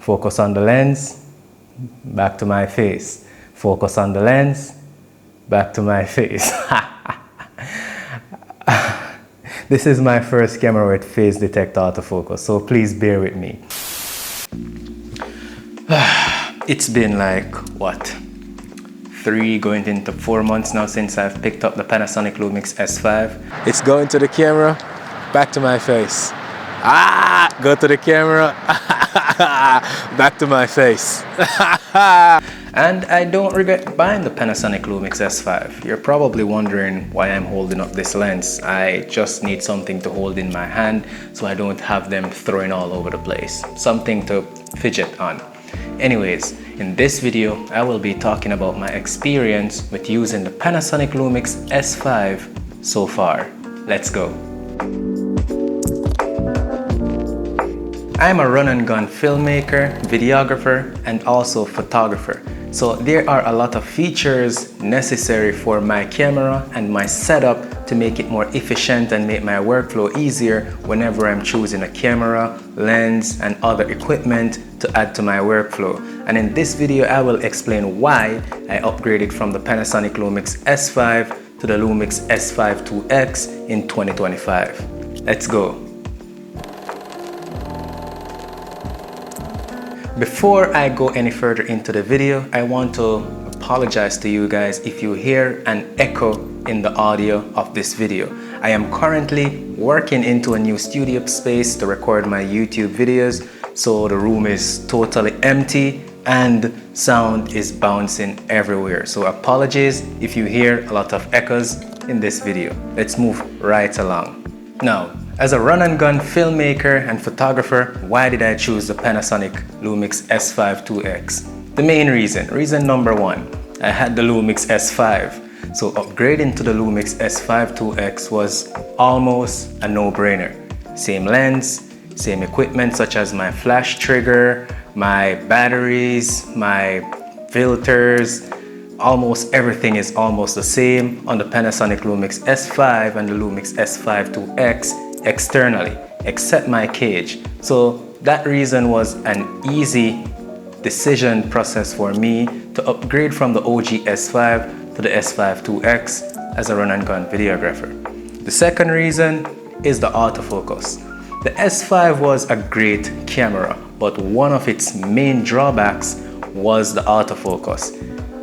Focus on the lens, back to my face. Focus on the lens, back to my face. This is my first camera with phase detect autofocus, so please bear with me. It's been like, what, 3 going into 4 months now since I've picked up the Panasonic Lumix S5. It's going to the camera, back to my face. Go to the camera, back to my face. And I don't regret buying the Panasonic Lumix S5. You're probably wondering why I'm holding up this lens. I just need something to hold in my hand so I don't have them throwing all over the place. Something to fidget on. Anyways, in this video, I will be talking about my experience with using the Panasonic Lumix S5 so far. Let's go. I'm a run and gun filmmaker, videographer, and also photographer. So there are a lot of features necessary for my camera and my setup to make it more efficient and make my workflow easier whenever I'm choosing a camera, lens, and other equipment to add to my workflow. And in this video, I will explain why I upgraded from the Panasonic Lumix S5 to the Lumix S5 IIX in 2025. Let's go. Before I go any further into the video, I want to apologize to you guys if you hear an echo in the audio of this video. I am currently working into a new studio space to record my YouTube videos, so the room is totally empty and sound is bouncing everywhere. So apologies if you hear a lot of echoes in this video. Let's move right along. Now, as a run and gun filmmaker and photographer, why did I choose the Panasonic Lumix S5 IIX? The main reason number 1, I had the Lumix S5, so upgrading to the Lumix S5 IIX was almost a no-brainer. Same lens, same equipment such as my flash trigger, my batteries, my filters, almost everything is almost the same on the Panasonic Lumix S5 and the Lumix S5 IIX externally, except my cage. So that reason was an easy decision process for me to upgrade from the OG S5 to the S5 IIX as a run and gun videographer. The second reason is the autofocus. The S5 was a great camera, but one of its main drawbacks was the autofocus.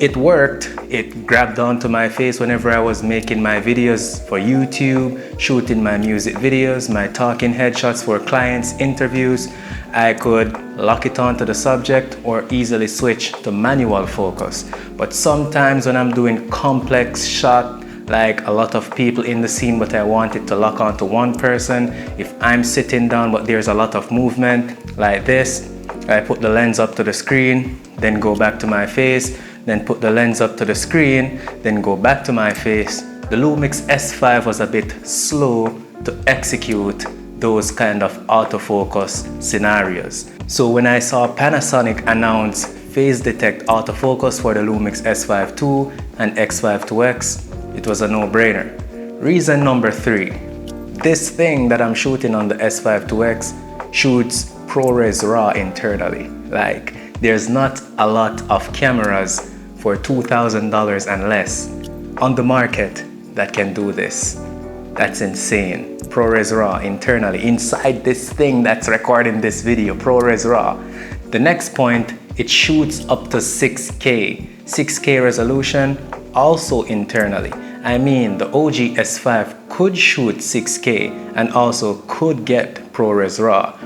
It worked, it grabbed onto my face whenever I was making my videos for YouTube, shooting my music videos, my talking headshots for clients, interviews. I could lock it onto the subject or easily switch to manual focus. But sometimes when I'm doing complex shot, like a lot of people in the scene, but I want it to lock onto one person, if I'm sitting down but there's a lot of movement like this, I put the lens up to the screen, then go back to my face, then put the lens up to the screen, then go back to my face. The Lumix S5 was a bit slow to execute those kind of autofocus scenarios. So when I saw Panasonic announce phase detect autofocus for the Lumix S5 II and X5 IIX, it was a no-brainer. Reason number 3, this thing that I'm shooting on the S5 IIX shoots ProRes RAW internally. Like, there's not a lot of cameras for $2,000 and less on the market that can do this. That's insane. ProRes RAW internally inside this thing that's recording this video, ProRes RAW. The next point, it shoots up to 6K resolution, also internally. I mean, the OG S5 could shoot 6K and also could get ProRes RAW,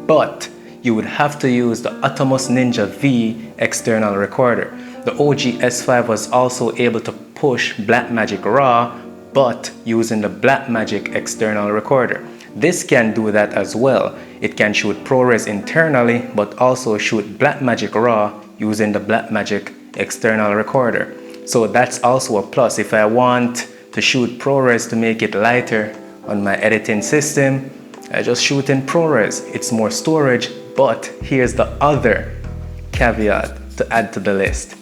but you would have to use the Atomos Ninja V external recorder. The OG S5 was also able to push Blackmagic RAW, but using the Blackmagic external recorder. This can do that as well. It can shoot ProRes internally, but also shoot Blackmagic RAW using the Blackmagic external recorder. So that's also a plus. If I want to shoot ProRes to make it lighter on my editing system, I just shoot in ProRes. It's more storage, but here's the other caveat to add to the list.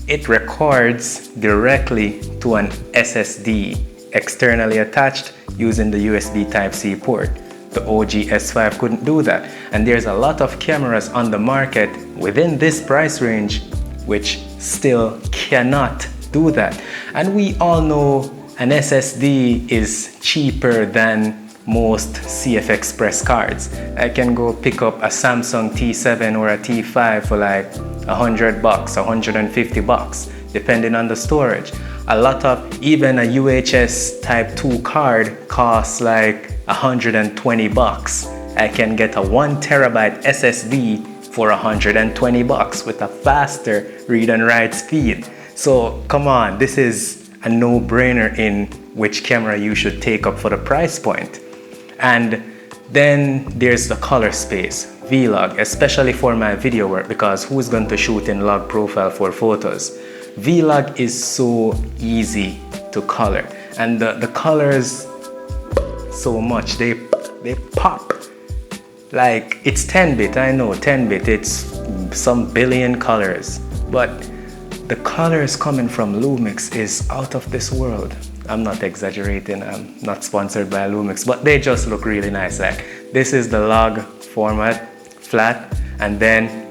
It records directly to an SSD externally attached using the USB Type-C port. The OG S5 couldn't do that. And there's a lot of cameras on the market within this price range which still cannot do that. And we all know an SSD is cheaper than most CF Express cards. I can go pick up a Samsung T7 or a T5 for like $100, $150, depending on the storage. A lot of, even a UHS Type 2 card costs like $120. I can get a 1 terabyte SSD for $120 with a faster read and write speed. So come on, this is a no-brainer in which camera you should take up for the price point. And then there's the color space, Vlog, especially for my video work, because who's going to shoot in log profile for photos? Vlog is so easy to color, and the colors so much, they pop. Like, it's 10-bit, I know, 10-bit, it's some billion colors, but the colors coming from Lumix is out of this world. I'm not exaggerating, I'm not sponsored by Lumix, but they just look really nice. Like, this is the log format, flat, and then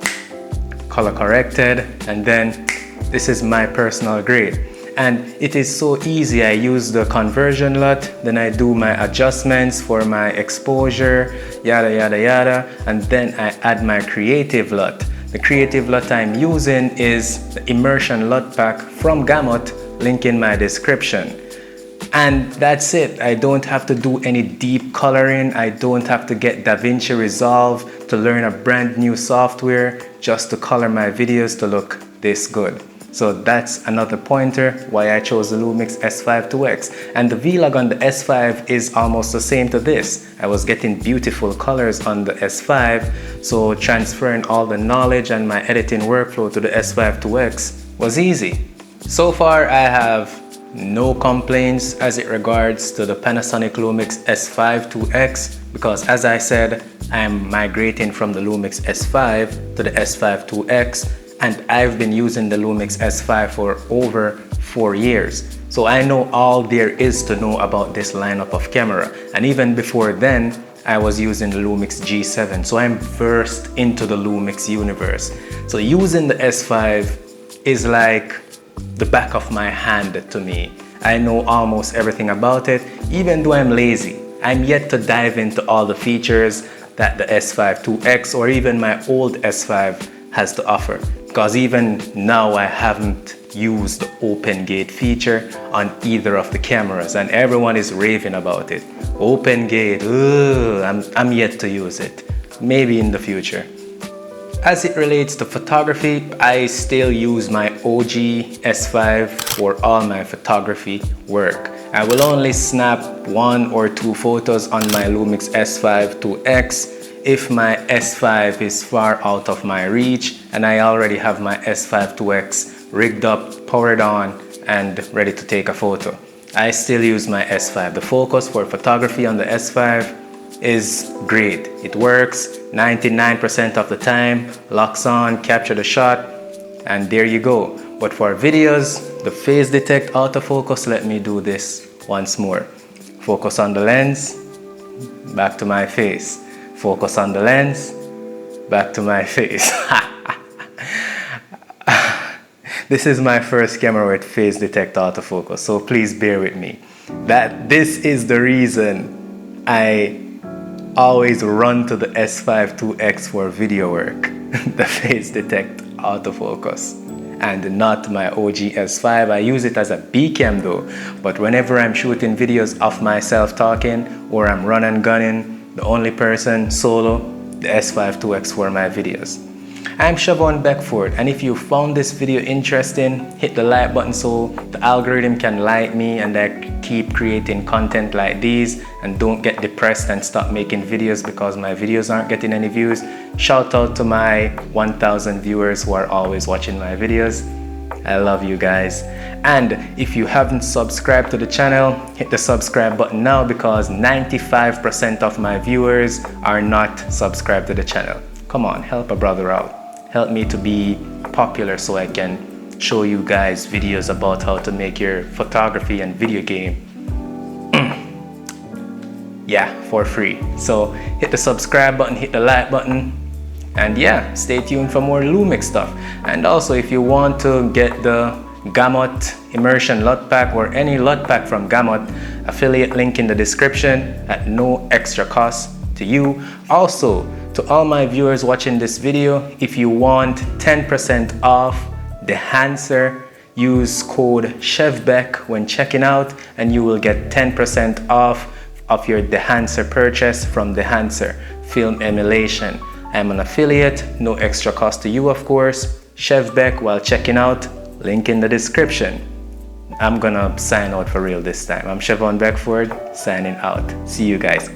color corrected, and then this is my personal grade. And it is so easy. I use the conversion LUT, then I do my adjustments for my exposure, yada yada yada, and then I add my creative LUT. The creative LUT I'm using is the immersion LUT pack from Gamut, link in my description. And that's it. I don't have to do any deep coloring. I don't have to get DaVinci Resolve to learn a brand new software just to color my videos to look this good. So that's another pointer why I chose the Lumix S5 IIX. And the Vlog on the S5 is almost the same to this. I was getting beautiful colors on the S5, so transferring all the knowledge and my editing workflow to the S5 IIX was easy. So far I have no complaints as it regards to the Panasonic Lumix S5 IIX, because as I said, I'm migrating from the Lumix S5 to the S5 IIX, and I've been using the Lumix S5 for over 4 years. So I know all there is to know about this lineup of camera. And even before then, I was using the Lumix G7. So I'm versed into the Lumix universe. So using the S5 is like the back of my hand to me. I know almost everything about it, even though I'm lazy. I'm yet to dive into all the features that the S5 IIX or even my old S5 has to offer. Because even now I haven't used the open gate feature on either of the cameras, and everyone is raving about it. Open gate, I'm yet to use it. Maybe in the future. As it relates to photography, I still use my OG S5 for all my photography work. I will only snap 1 or 2 photos on my Lumix S5 IIX if my S5 is far out of my reach and I already have my S5 IIX rigged up, powered on, and ready to take a photo. I still use my S5. The focus for photography on the S5 is great. It works 99% of the time, locks on, capture the shot, and there you go. But for videos, the phase detect autofocus, let me do this once more. Focus on the lens, back to my face. Focus on the lens, back to my face. This is my first camera with phase detect autofocus, so please bear with me. This is the reason I always run to the S5 IIX for video work. The phase detect autofocus, and not my OG S5. I use it as a B cam though, but whenever I'm shooting videos of myself talking or I'm run and gunning, the only person solo, the S5 IIX for my videos. I'm Chevaughn Beckford, and if you found this video interesting, hit the like button so the algorithm can like me and I keep creating content like these and don't get depressed and stop making videos because my videos aren't getting any views. Shout out to my 1,000 viewers who are always watching my videos. I love you guys. And if you haven't subscribed to the channel, hit the subscribe button now, because 95% of my viewers are not subscribed to the channel. Come on, help a brother out. Help me to be popular so I can show you guys videos about how to make your photography and video game yeah, for free. So hit the subscribe button, hit the like button, and yeah, stay tuned for more Lumix stuff. And also, if you want to get the Gamut immersion LUT pack or any LUT pack from Gamut, affiliate link in the description at no extra cost to you. Also, to all my viewers watching this video, if you want 10% off Dehancer, use code ChevBeck when checking out and you will get 10% off of your Dehancer purchase from Dehancer Film Emulation. I'm an affiliate, no extra cost to you of course. ChevBeck while checking out, link in the description. I'm gonna sign out for real this time. I'm Chevaughn Beckford, signing out. See you guys.